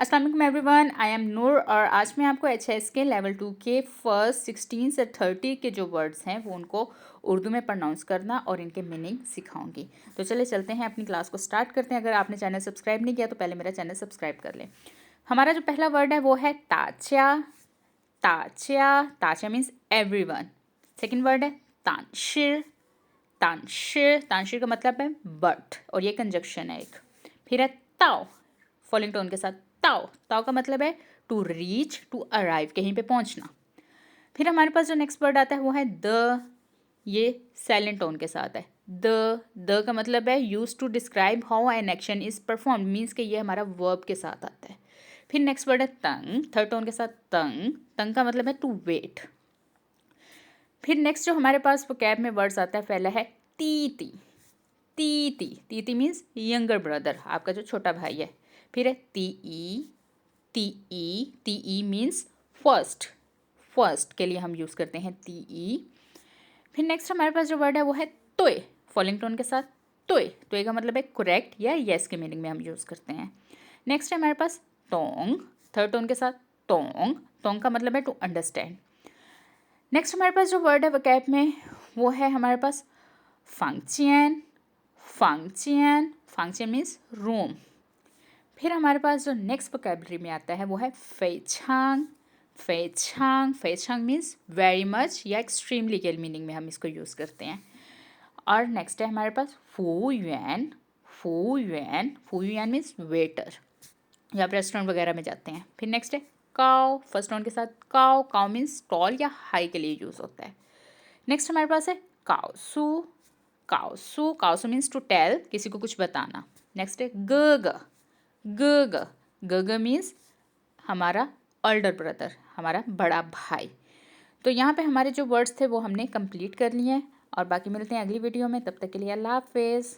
अस्सलाम वालेकुम everyone, I am नूर और आज मैं आपको एचएस के लेवल 2 के फर्स्ट 16 से 30 के जो वर्ड्स हैं वो उनको उर्दू में प्रोनाउंस करना और इनके मीनिंग सिखाऊंगी। तो चले चलते हैं, अपनी क्लास को स्टार्ट करते हैं। अगर आपने चैनल सब्सक्राइब नहीं किया तो पहले मेरा चैनल सब्सक्राइब कर लें। हमारा जो पहला वर्ड है वो है ताच्या। ताच्या, ताच्या मीन्स एवरीवन। सेकेंड वर्ड है तानशिर। तानशिर, तानशिर का मतलब है बट और ये कंजक्शन है एक। फिर है ताओ, फॉलोइंग टोन के साथ ताओ। ताओ का मतलब है टू रीच, टू अराइव, कहीं पे पहुंचना। फिर हमारे पास जो नेक्स्ट वर्ड आता है वो है द। ये साइलेंट टोन के साथ है। द का मतलब है use to describe how an action is perform, means कि ये हमारा वर्ब के साथ आता है। फिर नेक्स्ट वर्ड है तंग, थर्ड टोन के साथ तंग। तंग का मतलब है टू वेट। फिर नेक्स्ट जो हमारे पास वो कैब में वर्ड्स आता है पहला है तीती। तीती, तीती मीन्स यंगर ब्रदर, आपका जो छोटा भाई है। फिर है ती। ती मीन्स फर्स्ट, फर्स्ट के लिए हम यूज़ करते हैं ती। फिर नेक्स्ट हमारे पास जो वर्ड है वो है तोय, फॉलोइंग टोन के साथ तोय। तोय का मतलब है करेक्ट या यस के मीनिंग में हम यूज़ करते हैं। नेक्स्ट है हमारे पास टोंग, थर्ड टोन के साथ टोंग। टोंग का मतलब है टू अंडरस्टैंड। नेक्स्ट हमारे पास जो वर्ड है वोकैब में वो है हमारे पास function. Function, function means room. फिर हमारे पास जो नेक्स्ट वोकैबलरी में आता है वो है फेछांग। फेछांग, फेछांग मीन्स वेरी मच या एक्सट्रीमली के मीनिंग में हम इसको यूज़ करते हैं। और नेक्स्ट है हमारे पास फू युएन मीन्स वेटर, या आप रेस्टोरेंट वगैरह में जाते हैं। फिर नेक्स्ट है काओ, फर्स्ट टोन के साथ काओ। काओ मीन्स टॉल या हाई के लिए यूज़ होता है। नेक्स्ट हमारे पास है काओसू। काओसू, काओसू मीन्स टू टेल, किसी को कुछ बताना। नेक्स्ट है ग। ग मीन्स हमारा ओल्डर ब्रदर, हमारा बड़ा भाई। तो यहाँ पे हमारे जो वर्ड्स थे वो हमने कंप्लीट कर लिए हैं और बाकी मिलते हैं अगली वीडियो में। तब तक के लिए अल्लाह हाफिज़।